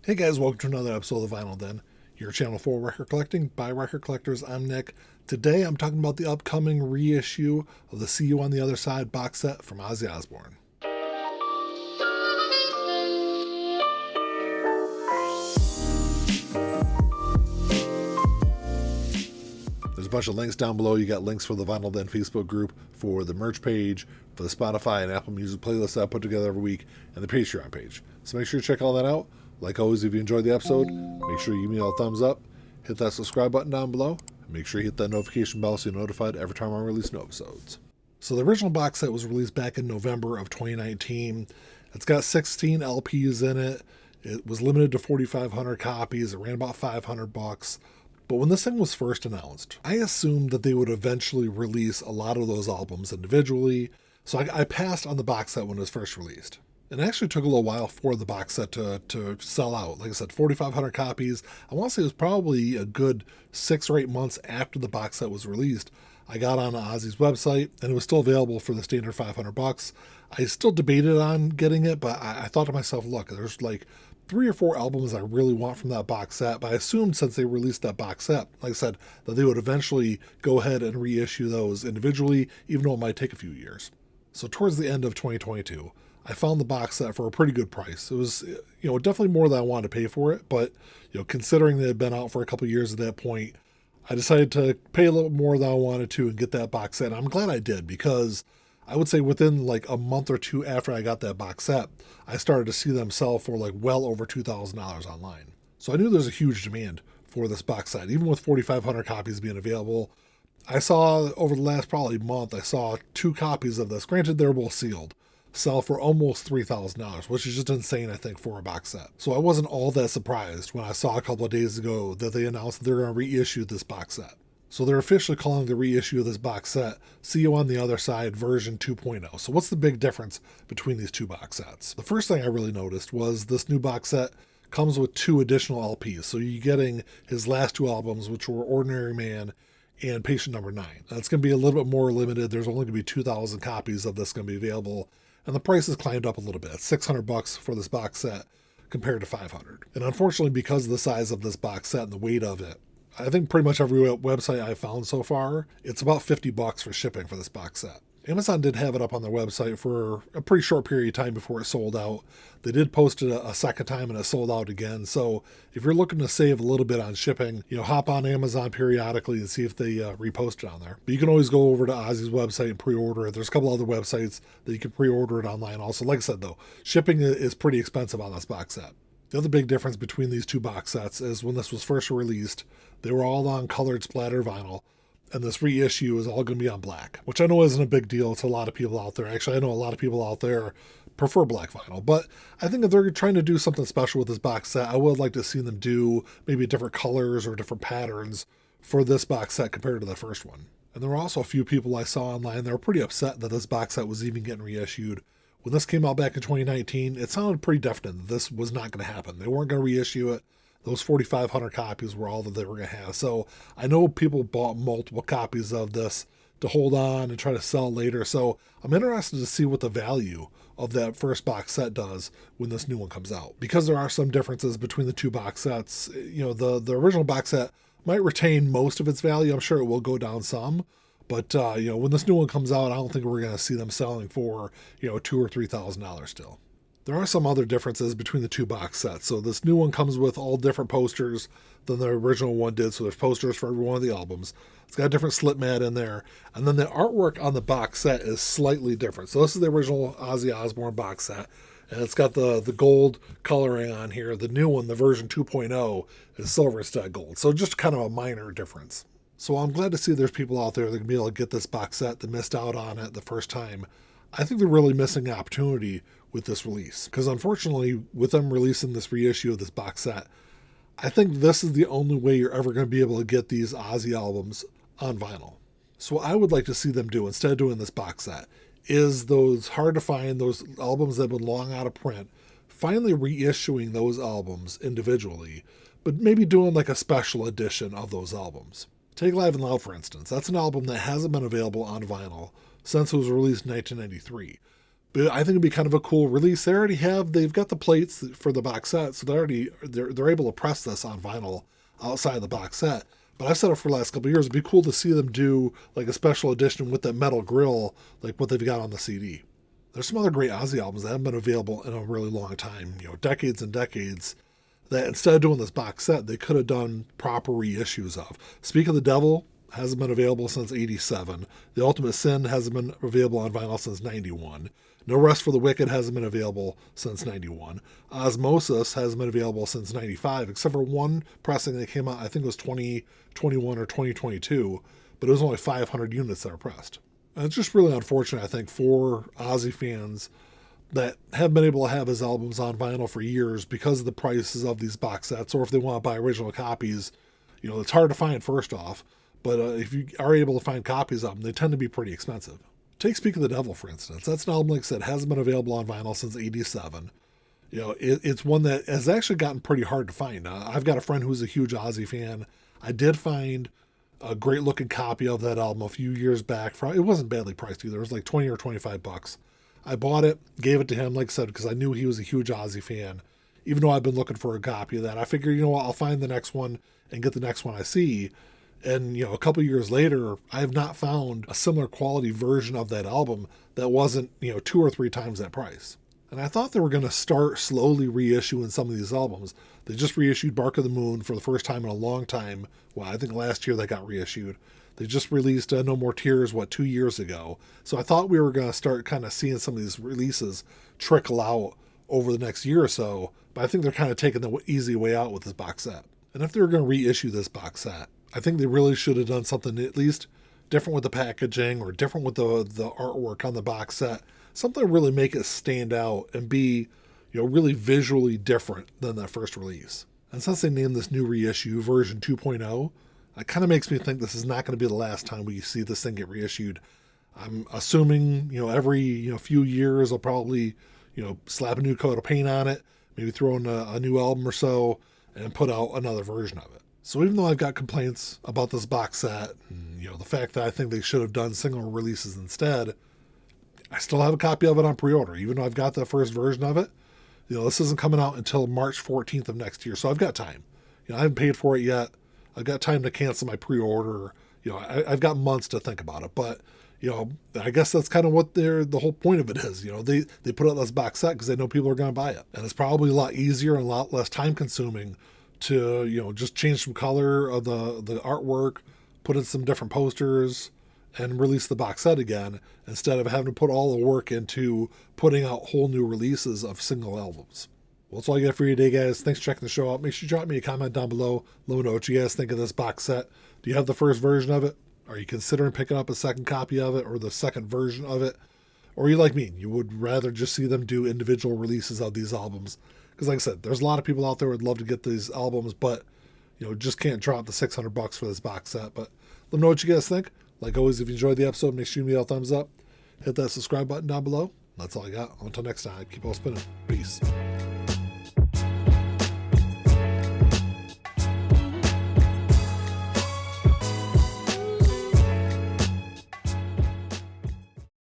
Hey guys, welcome to another episode of Vinyl Den, your channel for record collecting by record collectors. I'm Nick. Today I'm talking about the upcoming reissue of the See You on the Other Side box set from Ozzy Osbourne. There's a bunch of links down below. You got links for the Vinyl Den Facebook group, for the merch page, for the Spotify and Apple Music playlist that I put together every week, and the Patreon page. So make sure you check all that out. Like always, if you enjoyed the episode, make sure you give me a thumbs up, hit that subscribe button down below, and make sure you hit that notification bell so you're notified every time I release new episodes. So the original box set was released back in November of 2019. It's got 16 LPs in it. It was limited to 4,500 copies. It ran about $500. But when this thing was first announced, I assumed that they would eventually release a lot of those albums individually. So I passed on the box set when it was first released. It actually took a little while for the box set to sell out. Like I said, 4,500 copies. I want to say it was probably a good 6 or 8 months after the box set was released. I got on Ozzy's website, and it was still available for the standard $500. I still debated on getting it, but I thought to myself, look, there's like 3 or 4 albums I really want from that box set. But I assumed since they released that box set, like I said, that they would eventually go ahead and reissue those individually, even though it might take a few years. So towards the end of 2022, I found the box set for a pretty good price. It was, definitely more than I wanted to pay for it, but, considering they had been out for a couple of years at that point, I decided to pay a little more than I wanted to and get that box set. And I'm glad I did, because I would say within like a month or two after I got that box set, I started to see them sell for like well over $2,000 online. So I knew there's a huge demand for this box set, even with 4,500 copies being available. I saw over the last probably month, I saw 2 copies of this. Granted, they're both sealed. Sell for almost $3,000, which is just insane, I think, for a box set. So I wasn't all that surprised when I saw a couple of days ago that they announced that they're going to reissue this box set. So they're officially calling the reissue of this box set See You on the Other Side version 2.0. So what's the big difference between these 2 box sets? The first thing I really noticed was this new box set comes with 2 additional LPs. So you're getting his last 2 albums, which were Ordinary Man and Patient Number 9. Now, it's going to be a little bit more limited. There's only going to be 2,000 copies of this going to be available. And the price has climbed up a little bit. It's $600 for this box set compared to $500. And unfortunately, because of the size of this box set and the weight of it, I think pretty much every website I've found so far, it's about $50 for shipping for this box set. Amazon did have it up on their website for a pretty short period of time before it sold out. They did post it a second time and it sold out again. So if you're looking to save a little bit on shipping, hop on Amazon periodically and see if they repost it on there. But you can always go over to Ozzy's website and pre-order it. There's a couple other websites that you can pre-order it online also. Like I said though, shipping is pretty expensive on this box set. The other big difference between these 2 box sets is when this was first released, they were all on colored splatter vinyl. And this reissue is all going to be on black, which I know isn't a big deal to a lot of people out there. Actually, I know a lot of people out there prefer black vinyl, but I think if they're trying to do something special with this box set, I would like to see them do maybe different colors or different patterns for this box set compared to the first one. And there were also a few people I saw online that were pretty upset that this box set was even getting reissued. When this came out back in 2019, it sounded pretty definite that this was not going to happen. They weren't going to reissue it. Those 4,500 copies were all that they were going to have. So I know people bought multiple copies of this to hold on and try to sell later. So I'm interested to see what the value of that first box set does when this new one comes out. Because there are some differences between the 2 box sets. The original box set might retain most of its value. I'm sure it will go down some. But, when this new one comes out, I don't think we're going to see them selling for, $2,000 or $3,000 still. There are some other differences between the 2 box sets. So this new one comes with all different posters than the original one did. So there's posters for every one of the albums. It's got a different slip mat in there. And then the artwork on the box set is slightly different. So this is the original Ozzy Osbourne box set. And it's got the gold coloring on here. The new one, the version 2.0, is silver instead of gold. So just kind of a minor difference. So I'm glad to see there's people out there that can be able to get this box set that missed out on it the first time. I think they're really missing an opportunity with this release, because unfortunately with them releasing this reissue of this box set, I think this is the only way you're ever going to be able to get these Ozzy albums on vinyl. So what I would like to see them do instead of doing this box set is those hard to find, those albums that have been long out of print, finally reissuing those albums individually, but maybe doing like a special edition of those albums. Take Live and Loud, for instance. That's an album that hasn't been available on vinyl since it was released in 1993. But I think it'd be kind of a cool release. They've got the plates for the box set, so they're able to press this on vinyl outside of the box set. But I've said it for the last couple of years, it'd be cool to see them do like a special edition with that metal grill, like what they've got on the CD. There's some other great Ozzy albums that haven't been available in a really long time, decades and decades, that instead of doing this box set, they could have done proper reissues of. Speak of the Devil hasn't been available since 87. The Ultimate Sin hasn't been available on vinyl since 91. No Rest for the Wicked hasn't been available since 91. Osmosis hasn't been available since 95, except for one pressing that came out, I think it was 2021 or 2022, but it was only 500 units that were pressed. And it's just really unfortunate, I think, for Ozzy fans that have been able to have his albums on vinyl for years because of the prices of these box sets, or if they want to buy original copies, it's hard to find first off, but if you are able to find copies of them, they tend to be pretty expensive. Take Speak of the Devil, for instance. That's an album, like I said, hasn't been available on vinyl since 87. It's one that has actually gotten pretty hard to find. I've got a friend who's a huge Ozzy fan. I did find a great looking copy of that album a few years back. It wasn't badly priced either. It was like 20 or 25 bucks. I bought it, gave it to him, like I said, because I knew he was a huge Ozzy fan. Even though I've been looking for a copy of that, I figured, I'll find the next one and get the next one I see. And, a couple years later, I have not found a similar quality version of that album that wasn't, 2 or 3 times that price. And I thought they were going to start slowly reissuing some of these albums. They just reissued Bark of the Moon for the first time in a long time. Well, I think last year they got reissued. They just released No More Tears, 2 years ago. So I thought we were going to start kind of seeing some of these releases trickle out over the next year or so. But I think they're kind of taking the easy way out with this box set. And if they were going to reissue this box set, I think they really should have done something at least different with the packaging or different with the artwork on the box set. Something to really make it stand out and be, really visually different than that first release. And since they named this new reissue version 2.0, it kind of makes me think this is not going to be the last time we see this thing get reissued. I'm assuming, every, few years I'll probably, slap a new coat of paint on it, maybe throw in a new album or so, and put out another version of it. So even though I've got complaints about this box set, and, the fact that I think they should have done single releases instead, I still have a copy of it on pre-order, even though I've got the first version of it. This isn't coming out until March 14th of next year, so I've got time. I haven't paid for it yet. I've got time to cancel my pre-order. I've got months to think about it, but, I guess that's kind of what the whole point of it is. They put out this box set because they know people are going to buy it. And it's probably a lot easier and a lot less time consuming to, just change some color of the artwork, put in some different posters, and release the box set again, instead of having to put all the work into putting out whole new releases of single albums. Well, that's all I got for you today, guys. Thanks for checking the show out. Make sure you drop me a comment down below. Let me know what you guys think of this box set. Do you have the first version of it? Are you considering picking up a second copy of it or the second version of it? Or are you like me? You would rather just see them do individual releases of these albums? Because like I said, there's a lot of people out there who would love to get these albums, but just can't drop the $600 for this box set. But let me know what you guys think. Like always, if you enjoyed the episode, make sure you give me a thumbs up. Hit that subscribe button down below. That's all I got. Until next time, keep on spinning. Peace.